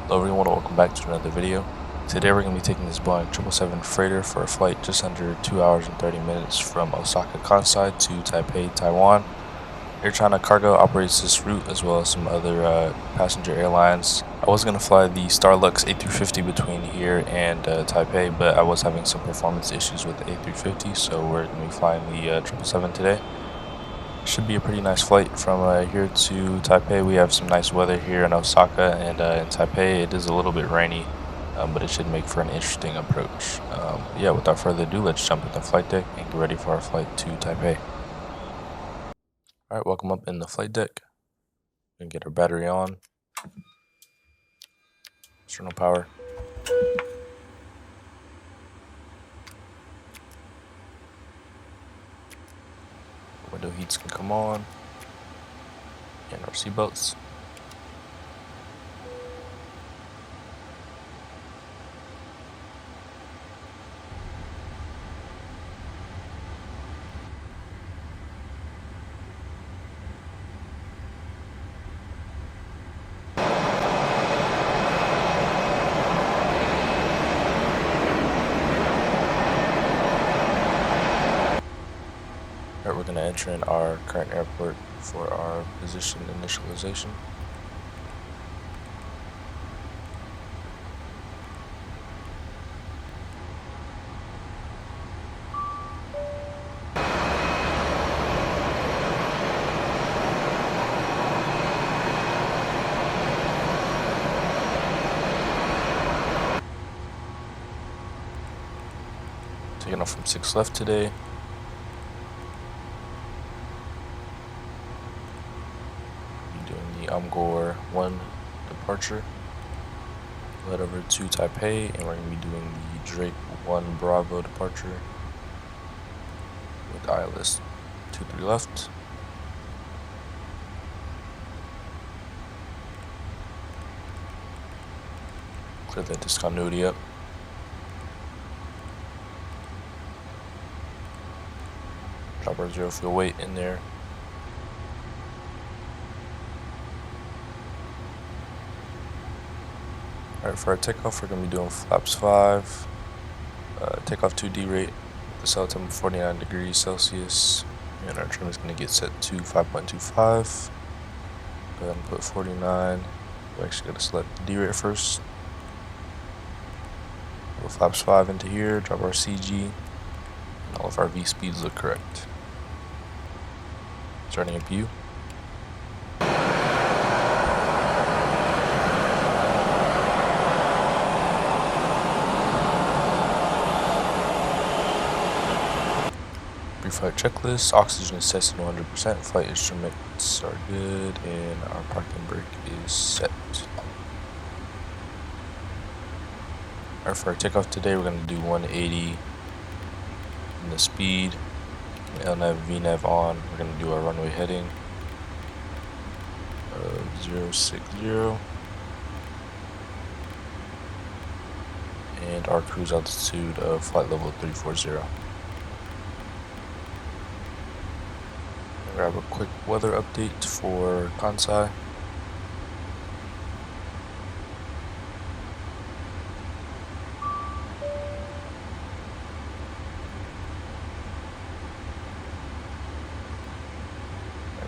Hello everyone, welcome back to another video. Today we're going to be taking this Boeing 777 freighter for a flight just under 2 hours and 30 minutes from Osaka, Kansai to Taipei, Taiwan. Air China Cargo operates this route as well as some other passenger airlines. I was going to fly the Starlux A350 between here and Taipei, but I was having some performance issues with the A350, so we're going to be flying the 777 today. Should be a pretty nice flight from here to Taipei. We have some nice weather here in Osaka, and in Taipei it is a little bit rainy, but it should make for an interesting approach. Yeah, without further ado, let's jump in the flight deck and get ready for our flight to Taipei. Alright, welcome up in the flight deck. We can get our battery on. External power. Window heats can come on. And our seatbelts. We're going to enter in our current airport for our position initialization. Taking off from 6 left today. Amgor 1 departure. Head over to Taipei, and we're going to be doing the Drake 1 Bravo departure with ILS 23 left. Clear that discontinuity up. Drop our 0 fuel weight in there. Alright, for our takeoff, we're going to be doing flaps 5, takeoff 2D rate, the cell temp 49 degrees Celsius, and our trim is going to get set to 5.25. Go ahead and put 49. We're actually going to select the D rate first. Put flaps 5 into here, drop our CG, and all of our V speeds look correct. Starting up U. Pre-flight checklist, oxygen is tested 100%, flight instruments are good, and our parking brake is set. Alright, for our takeoff today, we're going to do 180 in the speed, LNAV, VNAV on. We're going to do our runway heading of 060, and our cruise altitude of flight level 340. Grab a quick weather update for Kansai.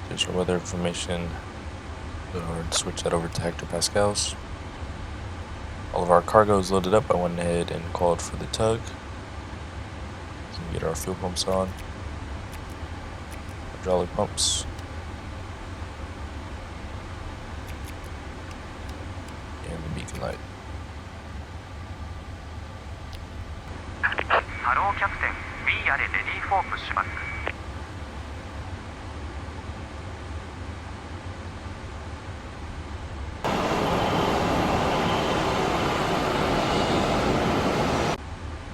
There's our weather information. Go ahead and switch that over to hectopascals. All of our cargo is loaded up. I went ahead and called for the tug. So we get our fuel pumps on. Hydraulic pumps, and the beacon light. Hello, Captain. We are ready for pushback.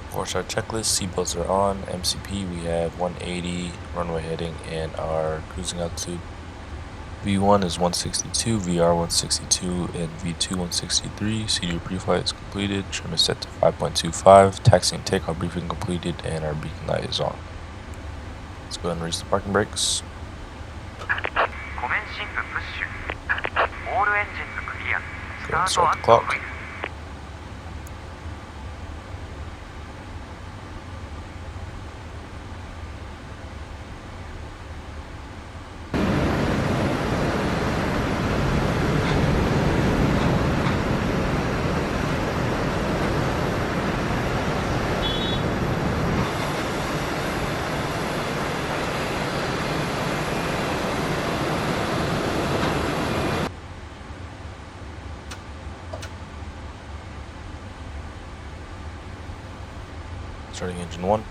Of course, our checklist, seatbelts are on, MCP, we have 180, runway heading, and our cruising altitude. V1 is 162, VR 162, and V2 163. CDU pre-flight is completed, trim is set to 5.25, taxi and takeoff briefing completed, and our beacon light is on. Let's go ahead and release the parking brakes. Commencing push. All engines clear. Go ahead and start the clock. Starting engine 1.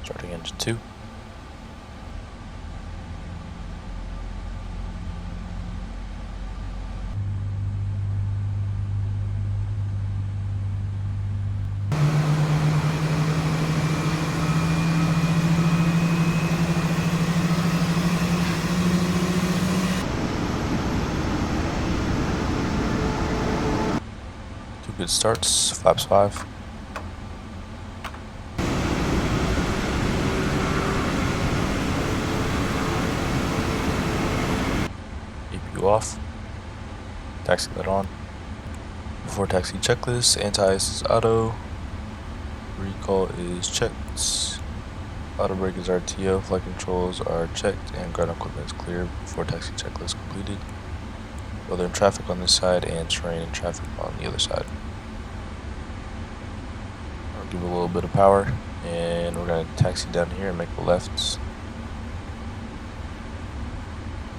Starting engine 2. Two good starts, flaps 5. APU off. Taxi light on. Before taxi checklist, anti-ice is auto. Recall is checked. Auto brake is RTO. Flight controls are checked and ground equipment is clear. Before taxi checklist completed. Northern traffic on this side and terrain and traffic on the other side. I'll give it a little bit of power and we're going to taxi down here and make a left.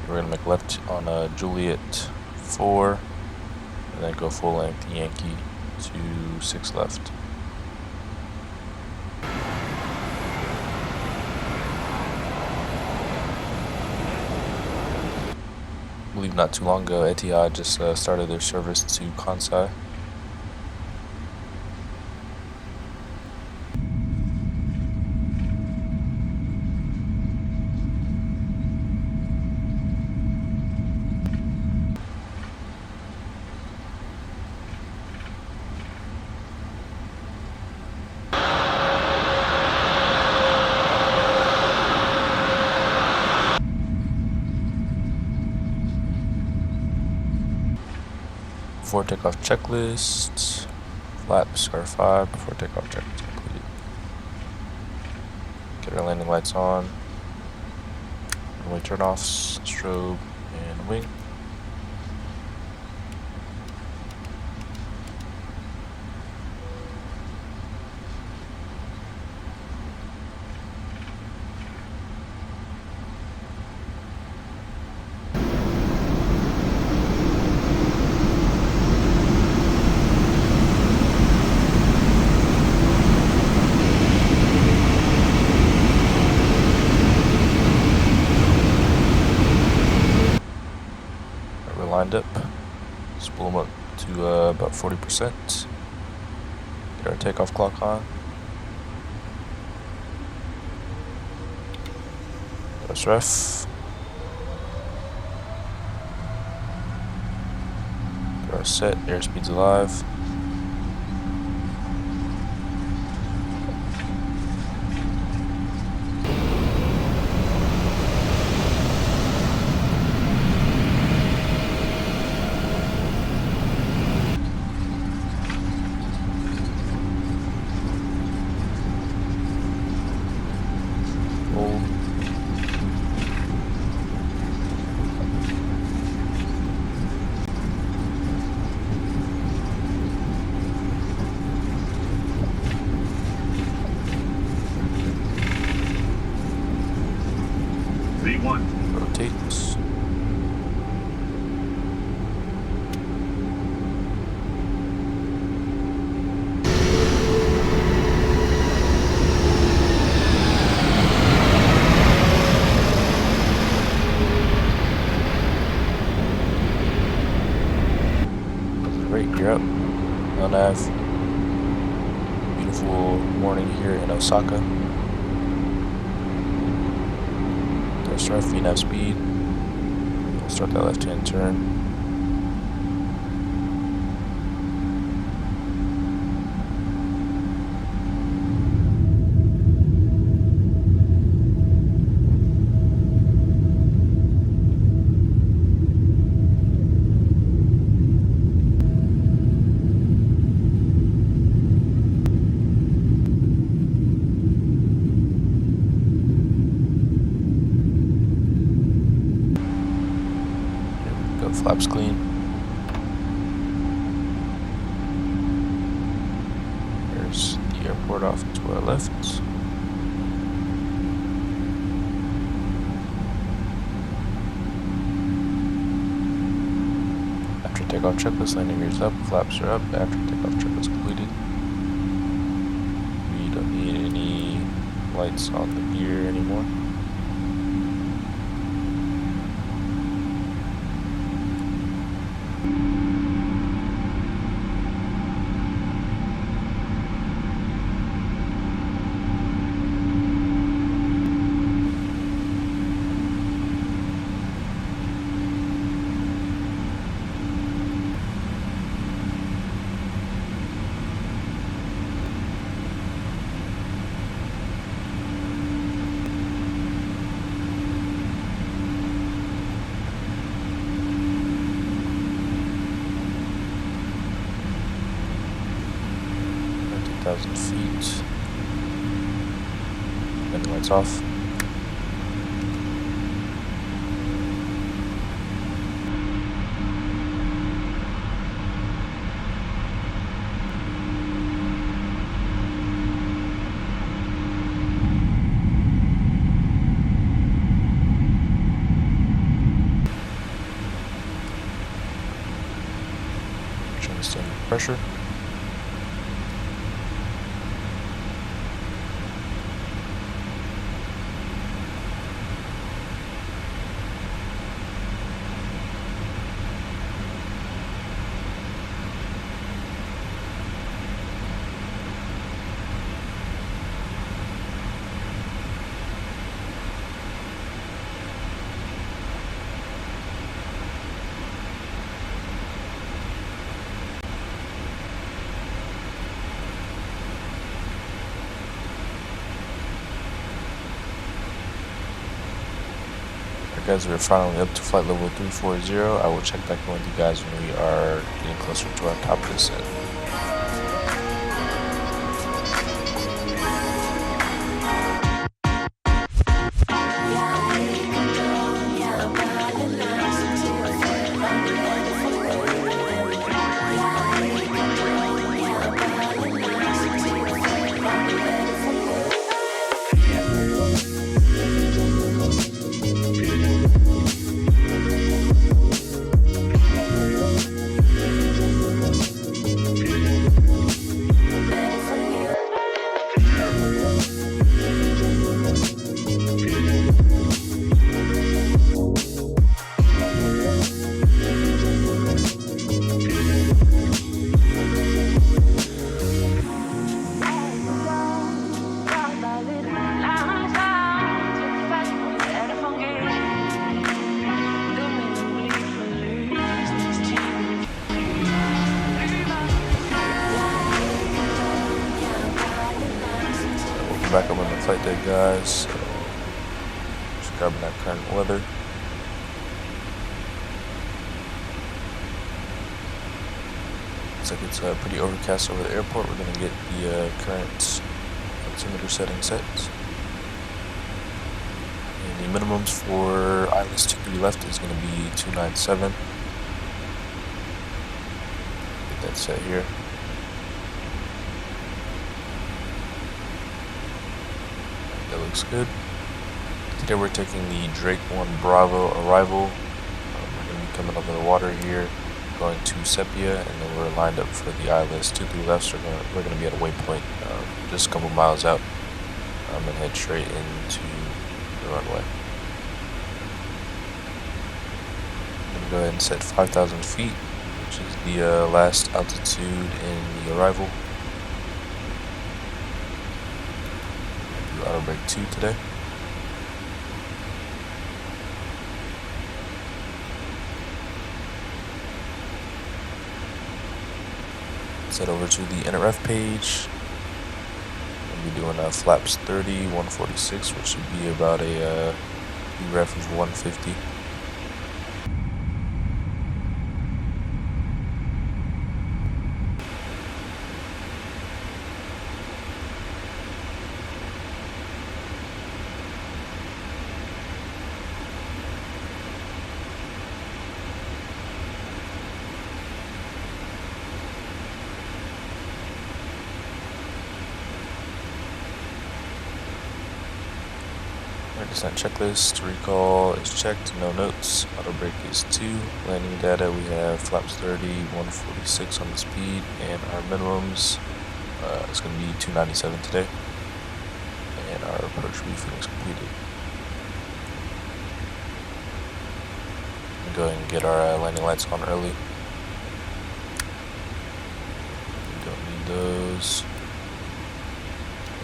We're going to make a left on Juliet 4 and then go full length Yankee to 6 left. I believe not too long ago, Etihad just started their service to Kansai. Before takeoff checklist, flaps are 5 before takeoff checklist completed. Get our landing lights on, runway turnoffs, strobe, and wing. Lined up, spool them up to about 40%. Get our takeoff clock on. Press ref. Get our set, airspeed's alive. Rotate. Great, you're up. On nav. Beautiful morning here in Osaka. Start VNAV speed. We'll start that left-hand turn. flaps clean. There's the airport off to our left. After takeoff checklist, landing gears up, flaps are up. After takeoff checklist completed. We don't need any lights on the gear anymore. Feet. Landing lights off. Trying to stand the pressure. Guys, we're finally up to flight level 340. I will check back in with you guys when we are getting closer to our top descent. Back up on the flight deck, guys. So just grabbing that current weather. Looks like it's pretty overcast over the airport. We're gonna get the current altimeter setting set. And the minimums for ILS 23 left is gonna be 297. Get that set here. That looks good. Today we're taking the Drake 1 Bravo arrival. We're going to be coming over the water here, going to Sepia, and then we're lined up for the ILS 23 left. So we're going to be at a waypoint just a couple miles out and head straight into the runway. I'm going to go ahead and set 5,000 feet, which is the last altitude in the arrival. Auto brake 2 today. Set over to the NRF page. We'll be doing flaps 30, 146, which should be about a ref of 150. Descent checklist. Recall is checked, no notes. Auto brake is 2. Landing data, we have flaps 30, 146 on the speed, and our minimums is going to be 297 today. And our approach briefing is completed. Go ahead and get our landing lights on early. We don't need those.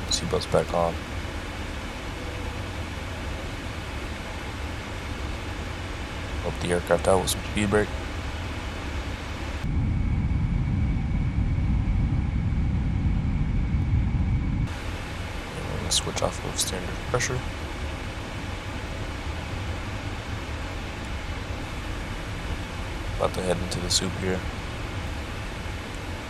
Seatbelts back on. Up the aircraft out with some speed brake. And we're going to switch off of standard pressure. About to head into the soup here.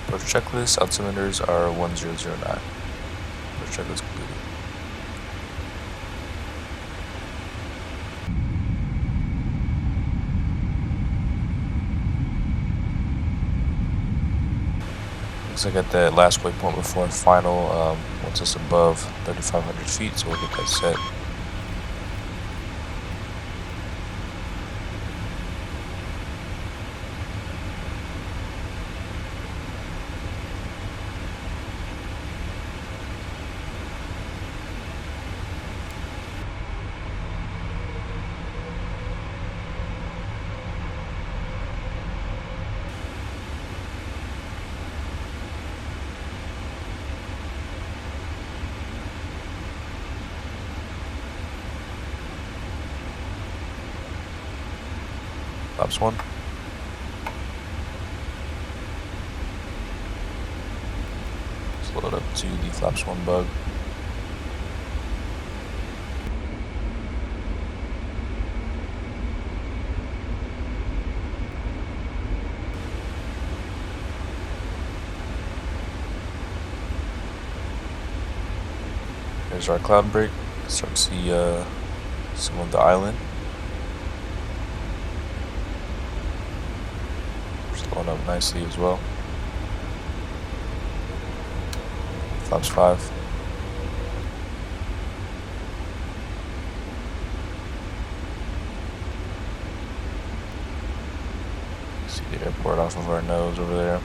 Approach checklist, altimeters are 1009. Approach checklist completed. Looks like at that last waypoint before final, once it's above 3,500 feet, so we'll get that set. Flaps 1. Let's load up to the flaps 1 bug. There's our cloud brake. Start to see some of the island. Going up nicely as well. Flaps 5. See the airport off of our nose over there.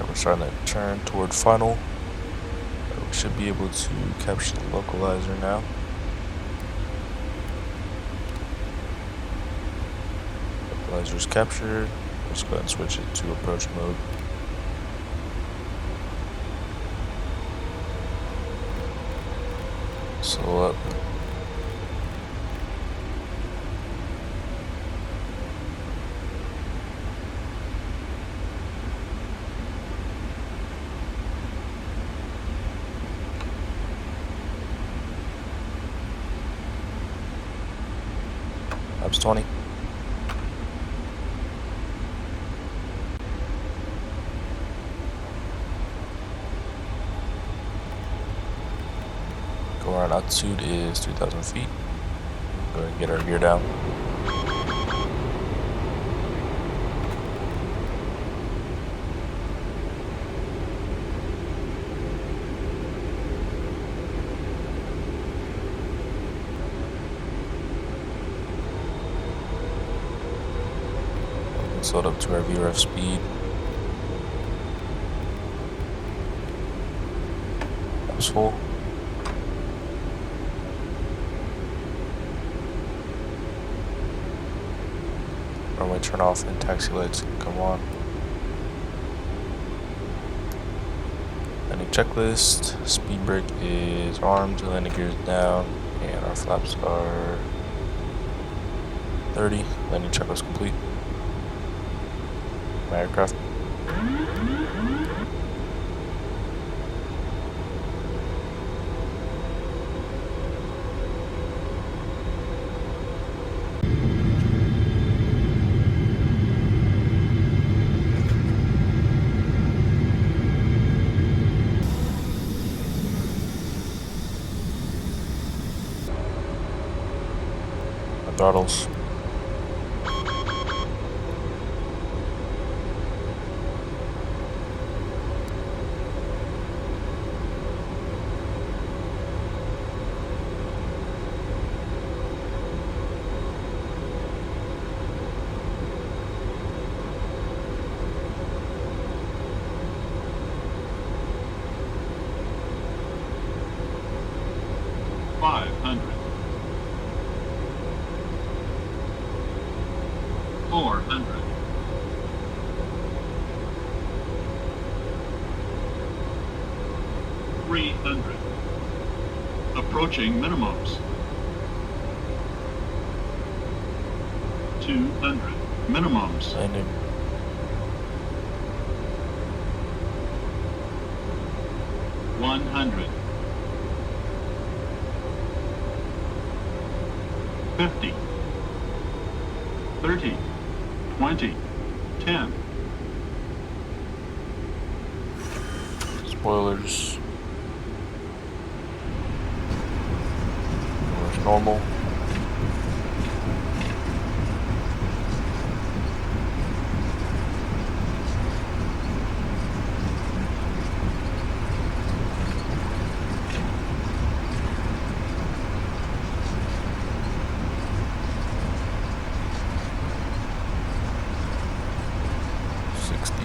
We're starting to turn toward final. We should be able to capture the localizer now. Localizer is captured. Let's go ahead and switch it to approach mode. Slow up. Flaps 20. Go around altitude is 3,000 feet. Go ahead and get our gear down. Load up to our VRF speed. That's full. Runway turn off and taxi lights can come on. Landing checklist. Speed brake is armed. Landing gear is down, and our flaps are 30. Landing checklist complete. My aircraft. My throttles. 400. 300. Approaching minimums. 200. Minimums. Landing. 100. 50. 30. 20. 10. Spoilers. As normal.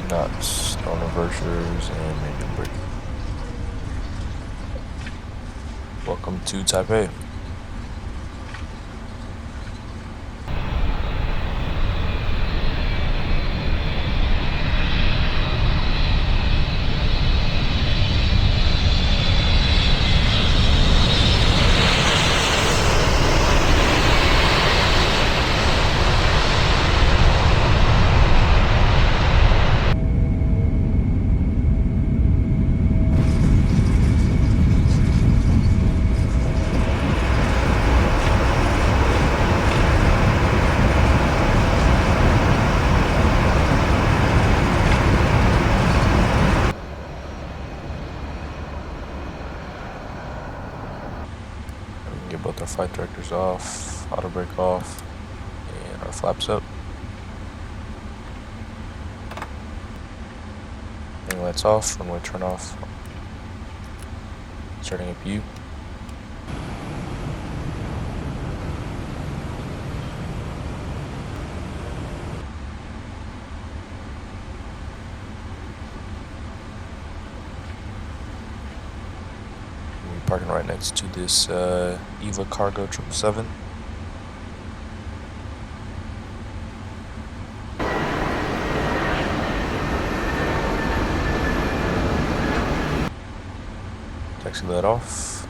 Knots, on reversers, and manual brake. Welcome to Taipei. Get both our flight directors off, auto brake off, and our flaps up. Wing lights off, runway turn off. Starting APU. Parking right next to this EVA Cargo 777. Taxi let off.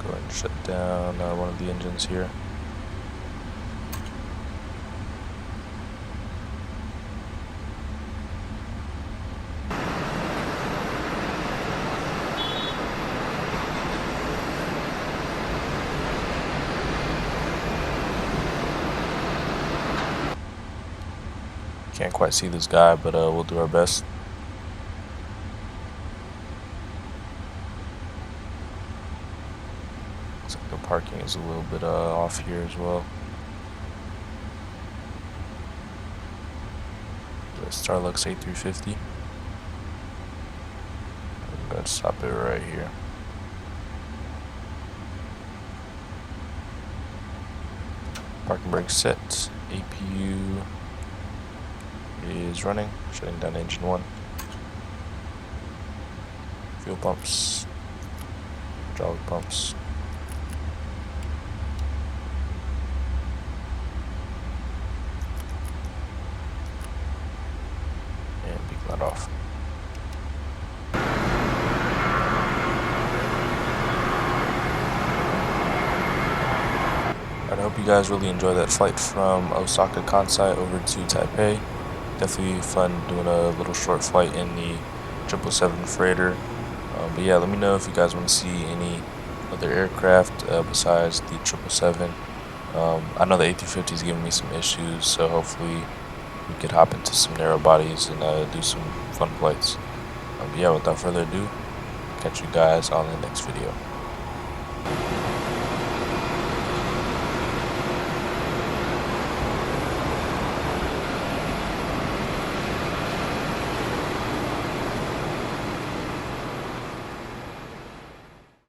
Go ahead and shut down one of the engines here. Can't quite see this guy, but we'll do our best. Looks like the parking is a little bit off here as well. The Starlux A350. I'm going to stop it right here. Parking brake set. APU is running, shutting down engine 1. Fuel pumps, hydraulic pumps. And beacon light off. I hope you guys really enjoy that flight from Osaka Kansai over to Taipei. Definitely fun doing a little short flight in the 777 freighter. But yeah, let me know if you guys want to see any other aircraft besides the 777. I know the A350 is giving me some issues, so hopefully we could hop into some narrow bodies and do some fun flights. But yeah, without further ado, catch you guys on the next video.